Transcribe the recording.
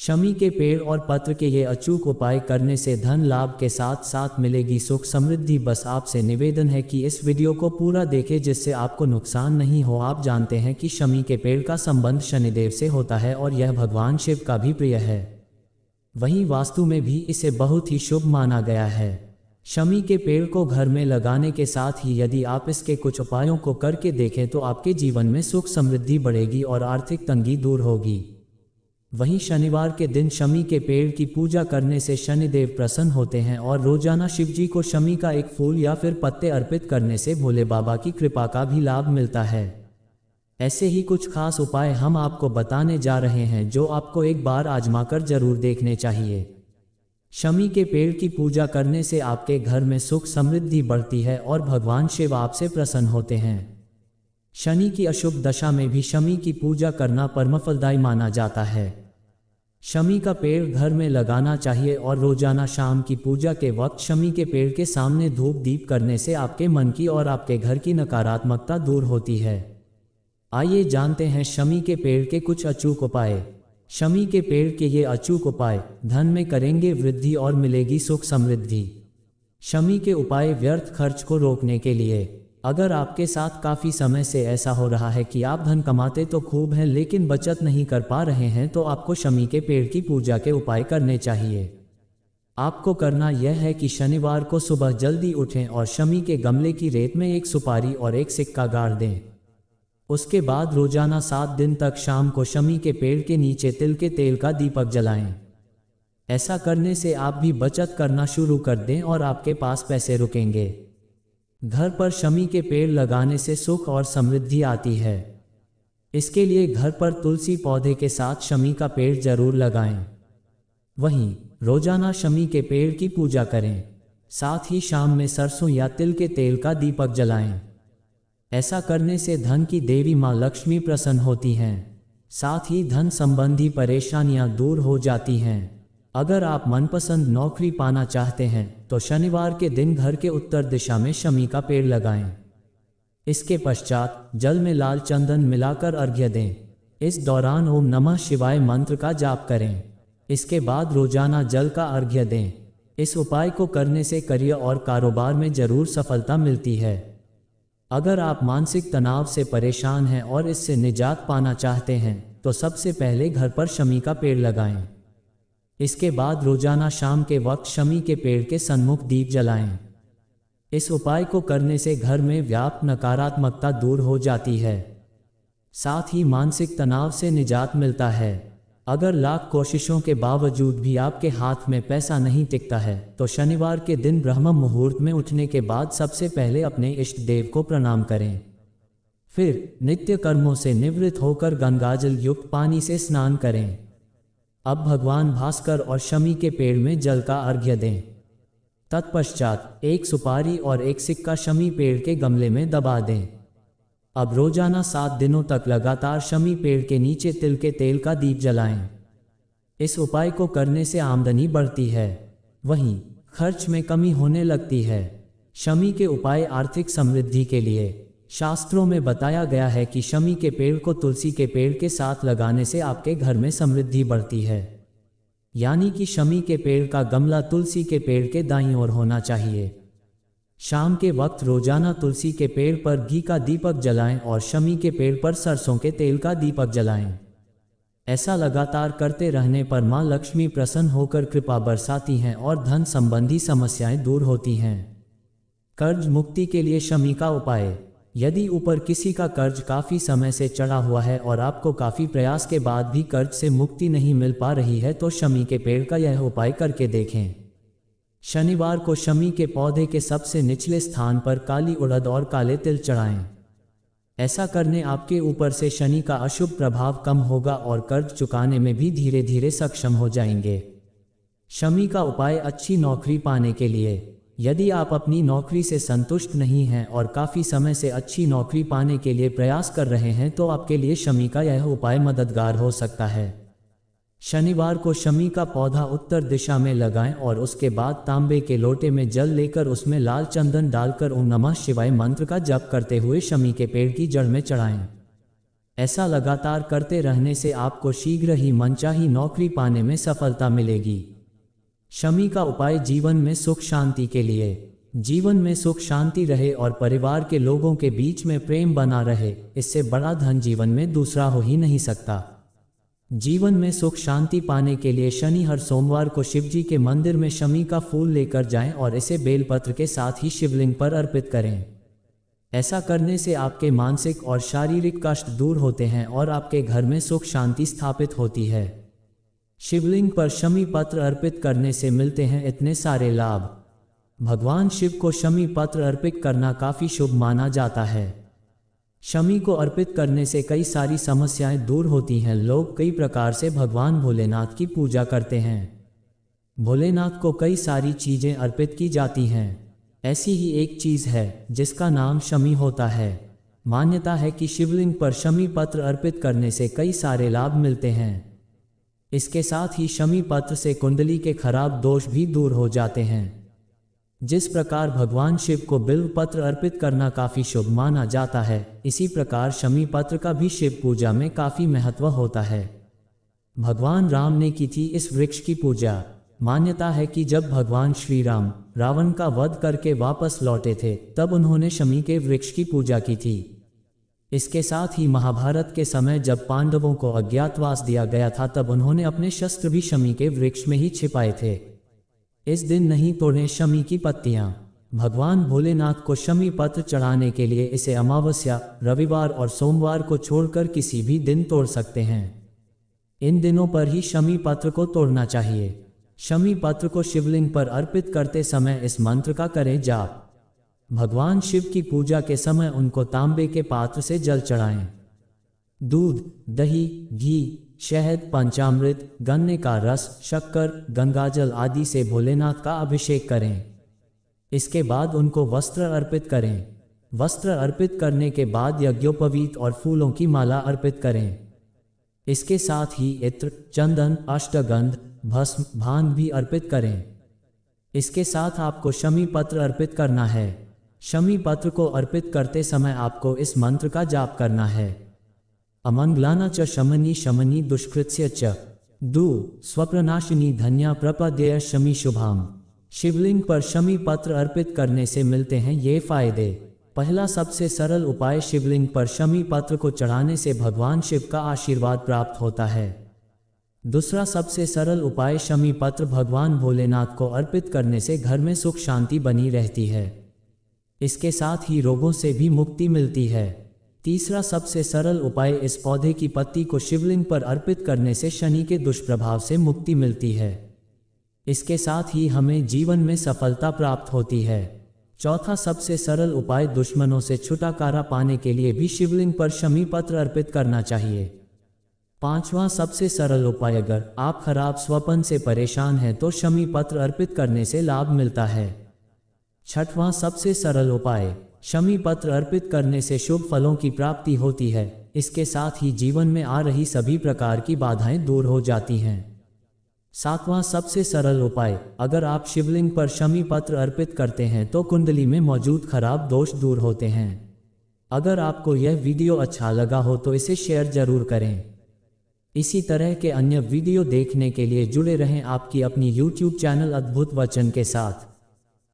शमी के पेड़ और पत्र के ये अचूक उपाय करने से धन लाभ के साथ साथ मिलेगी सुख समृद्धि। बस आपसे निवेदन है कि इस वीडियो को पूरा देखें जिससे आपको नुकसान नहीं हो। आप जानते हैं कि शमी के पेड़ का संबंध शनिदेव से होता है और यह भगवान शिव का भी प्रिय है। वहीं वास्तु में भी इसे बहुत ही शुभ माना गया है। शमी के पेड़ को घर में लगाने के साथ ही यदि आप इसके कुछ उपायों को करके देखें तो आपके जीवन में सुख समृद्धि बढ़ेगी और आर्थिक तंगी दूर होगी। वहीं शनिवार के दिन शमी के पेड़ की पूजा करने से शनिदेव प्रसन्न होते हैं और रोजाना शिवजी को शमी का एक फूल या फिर पत्ते अर्पित करने से भोले बाबा की कृपा का भी लाभ मिलता है। ऐसे ही कुछ खास उपाय हम आपको बताने जा रहे हैं जो आपको एक बार आजमाकर जरूर देखने चाहिए। शमी के पेड़ की पूजा करने से आपके घर में सुख समृद्धि बढ़ती है और भगवान शिव आपसे प्रसन्न होते हैं। शनि की अशुभ दशा में भी शमी की पूजा करना परमफलदायी माना जाता है। शमी का पेड़ घर में लगाना चाहिए और रोजाना शाम की पूजा के वक्त शमी के पेड़ के सामने धूप दीप करने से आपके मन की और आपके घर की नकारात्मकता दूर होती है। आइए जानते हैं शमी के पेड़ के कुछ अचूक उपाय। शमी के पेड़ के ये अचूक उपाय धन में करेंगे वृद्धि और मिलेगी सुख समृद्धि। शमी के उपाय व्यर्थ खर्च को रोकने के लिए। अगर आपके साथ काफ़ी समय से ऐसा हो रहा है कि आप धन कमाते तो खूब हैं लेकिन बचत नहीं कर पा रहे हैं तो आपको शमी के पेड़ की पूजा के उपाय करने चाहिए। आपको करना यह है कि शनिवार को सुबह जल्दी उठें और शमी के गमले की रेत में एक सुपारी और एक सिक्का गाड़ दें। उसके बाद रोजाना 7 दिन तक शाम को शमी के पेड़ के नीचे तिल के तेल का दीपक जलाएं। ऐसा करने से आप भी बचत करना शुरू कर दें और आपके पास पैसे रुकेंगे। घर पर शमी के पेड़ लगाने से सुख और समृद्धि आती है। इसके लिए घर पर तुलसी पौधे के साथ शमी का पेड़ जरूर लगाएं। वहीं रोजाना शमी के पेड़ की पूजा करें। साथ ही शाम में सरसों या तिल के तेल का दीपक जलाएं। ऐसा करने से धन की देवी माँ लक्ष्मी प्रसन्न होती हैं। साथ ही धन संबंधी परेशानियां दूर हो जाती हैं। अगर आप मनपसंद नौकरी पाना चाहते हैं तो शनिवार के दिन घर के उत्तर दिशा में शमी का पेड़ लगाएं। इसके पश्चात जल में लाल चंदन मिलाकर अर्घ्य दें। इस दौरान ओम नमः शिवाय मंत्र का जाप करें। इसके बाद रोजाना जल का अर्घ्य दें। इस उपाय को करने से करियर और कारोबार में जरूर सफलता मिलती है। अगर आप मानसिक तनाव से परेशान हैं और इससे निजात पाना चाहते हैं तो सबसे पहले घर पर शमी का पेड़ लगाएं। इसके बाद रोजाना शाम के वक्त शमी के पेड़ के सन्मुख दीप जलाएं। इस उपाय को करने से घर में व्याप्त नकारात्मकता दूर हो जाती है। साथ ही मानसिक तनाव से निजात मिलता है। अगर लाख कोशिशों के बावजूद भी आपके हाथ में पैसा नहीं टिकता है तो शनिवार के दिन ब्रह्म मुहूर्त में उठने के बाद सबसे पहले अपने इष्ट देव को प्रणाम करें। फिर नित्य कर्मों से निवृत्त होकर गंगाजल युक्त पानी से स्नान करें। अब भगवान भास्कर और शमी के पेड़ में जल का अर्घ्य दें। तत्पश्चात एक सुपारी और एक सिक्का शमी पेड़ के गमले में दबा दें। अब रोजाना 7 दिनों तक लगातार शमी पेड़ के नीचे तिल के तेल का दीप जलाएं। इस उपाय को करने से आमदनी बढ़ती है। वहीं खर्च में कमी होने लगती है। शमी के उपाय आर्थिक समृद्धि के लिए। शास्त्रों में बताया गया है कि शमी के पेड़ को तुलसी के पेड़ के साथ लगाने से आपके घर में समृद्धि बढ़ती है। यानी कि शमी के पेड़ का गमला तुलसी के पेड़ के दाईं ओर होना चाहिए। शाम के वक्त रोजाना तुलसी के पेड़ पर घी का दीपक जलाएं और शमी के पेड़ पर सरसों के तेल का दीपक जलाएं। ऐसा लगातार करते रहने पर मां लक्ष्मी प्रसन्न होकर कृपा बरसाती हैं और धन संबंधी समस्याएं दूर होती हैं। कर्ज मुक्ति के लिए शमी का उपाय। यदि ऊपर किसी का कर्ज काफ़ी समय से चढ़ा हुआ है और आपको काफ़ी प्रयास के बाद भी कर्ज से मुक्ति नहीं मिल पा रही है तो शमी के पेड़ का यह उपाय करके देखें। शनिवार को शमी के पौधे के सबसे निचले स्थान पर काली उड़द और काले तिल चढ़ाएं। ऐसा करने आपके ऊपर से शनि का अशुभ प्रभाव कम होगा और कर्ज चुकाने में भी धीरे धीरे सक्षम हो जाएंगे। शमी का उपाय अच्छी नौकरी पाने के लिए। यदि आप अपनी नौकरी से संतुष्ट नहीं हैं और काफ़ी समय से अच्छी नौकरी पाने के लिए प्रयास कर रहे हैं तो आपके लिए शमी का यह उपाय मददगार हो सकता है। शनिवार को शमी का पौधा उत्तर दिशा में लगाएं और उसके बाद तांबे के लोटे में जल लेकर उसमें लाल चंदन डालकर ओम नमः शिवाय मंत्र का जप करते हुए शमी के पेड़ की जड़ में चढ़ाएं। ऐसा लगातार करते रहने से आपको शीघ्र ही मनचाही नौकरी पाने में सफलता मिलेगी। शमी का उपाय जीवन में सुख शांति के लिए। जीवन में सुख शांति रहे और परिवार के लोगों के बीच में प्रेम बना रहे, इससे बड़ा धन जीवन में दूसरा हो ही नहीं सकता। जीवन में सुख शांति पाने के लिए शनि हर सोमवार को शिवजी के मंदिर में शमी का फूल लेकर जाएं और इसे बेलपत्र के साथ ही शिवलिंग पर अर्पित करें। ऐसा करने से आपके मानसिक और शारीरिक कष्ट दूर होते हैं और आपके घर में सुख शांति स्थापित होती है। शिवलिंग पर शमी पत्र अर्पित करने से मिलते हैं इतने सारे लाभ। भगवान शिव को शमी पत्र अर्पित करना काफ़ी शुभ माना जाता है। शमी को अर्पित करने से कई सारी समस्याएं दूर होती हैं। लोग कई प्रकार से भगवान भोलेनाथ की पूजा करते हैं। भोलेनाथ को कई सारी चीज़ें अर्पित की जाती हैं। ऐसी ही एक चीज़ है जिसका नाम शमी होता है। मान्यता है कि शिवलिंग पर शमी पत्र अर्पित करने से कई सारे लाभ मिलते हैं। इसके साथ ही शमी पत्र से कुंडली के खराब दोष भी दूर हो जाते हैं। जिस प्रकार भगवान शिव को बिल्व पत्र अर्पित करना काफ़ी शुभ माना जाता है, इसी प्रकार शमी पत्र का भी शिव पूजा में काफ़ी महत्व होता है। भगवान राम ने की थी इस वृक्ष की पूजा। मान्यता है कि जब भगवान श्री राम रावण का वध करके वापस लौटे थे, तब उन्होंने शमी के वृक्ष की पूजा की थी। इसके साथ ही महाभारत के समय जब पांडवों को अज्ञातवास दिया गया था, तब उन्होंने अपने शस्त्र भी शमी के वृक्ष में ही छिपाए थे। इस दिन नहीं तोड़ें शमी की पत्तियां। भगवान भोलेनाथ को शमी पत्र चढ़ाने के लिए इसे अमावस्या, रविवार और सोमवार को छोड़कर किसी भी दिन तोड़ सकते हैं। इन दिनों पर ही शमी पत्र को तोड़ना चाहिए। शमी पत्र को शिवलिंग पर अर्पित करते समय इस मंत्र का करें जाप। भगवान शिव की पूजा के समय उनको तांबे के पात्र से जल चढ़ाएं। दूध, दही, घी, शहद, पंचामृत, गन्ने का रस, शक्कर, गंगाजल आदि से भोलेनाथ का अभिषेक करें। इसके बाद उनको वस्त्र अर्पित करें। वस्त्र अर्पित करने के बाद यज्ञोपवीत और फूलों की माला अर्पित करें। इसके साथ ही इत्र, चंदन, अष्टगंध, भस्म, भांग भी अर्पित करें। इसके साथ आपको शमी पत्र अर्पित करना है। शमी पत्र को अर्पित करते समय आपको इस मंत्र का जाप करना है। अमंगलाना च शमनी शमनी दुष्कृत्य च दु स्वप्रनाशिनी धन्या प्रपद्य शमी शुभाम। शिवलिंग पर शमी पत्र अर्पित करने से मिलते हैं ये फायदे। पहला सबसे सरल उपाय, शिवलिंग पर शमी पत्र को चढ़ाने से भगवान शिव का आशीर्वाद प्राप्त होता है। दूसरा सबसे सरल उपाय, शमी पत्र भगवान भोलेनाथ को अर्पित करने से घर में सुख शांति बनी रहती है। इसके साथ ही रोगों से भी मुक्ति मिलती है। तीसरा सबसे सरल उपाय, इस पौधे की पत्ती को शिवलिंग पर अर्पित करने से शनि के दुष्प्रभाव से मुक्ति मिलती है। इसके साथ ही हमें जीवन में सफलता प्राप्त होती है। चौथा सबसे सरल उपाय, दुश्मनों से छुटकारा पाने के लिए भी शिवलिंग पर शमी पत्र अर्पित करना चाहिए। पांचवा सबसे सरल उपाय, अगर आप खराब स्वप्न से परेशान हैं तो शमी पत्र अर्पित करने से लाभ मिलता है। छठवां सबसे सरल उपाय, शमी पत्र अर्पित करने से शुभ फलों की प्राप्ति होती है। इसके साथ ही जीवन में आ रही सभी प्रकार की बाधाएं दूर हो जाती हैं। सातवां सबसे सरल उपाय, अगर आप शिवलिंग पर शमी पत्र अर्पित करते हैं तो कुंडली में मौजूद खराब दोष दूर होते हैं। अगर आपको यह वीडियो अच्छा लगा हो तो इसे शेयर जरूर करें। इसी तरह के अन्य वीडियो देखने के लिए जुड़े रहें आपकी अपनी YouTube चैनल अद्भुत वचन के साथ।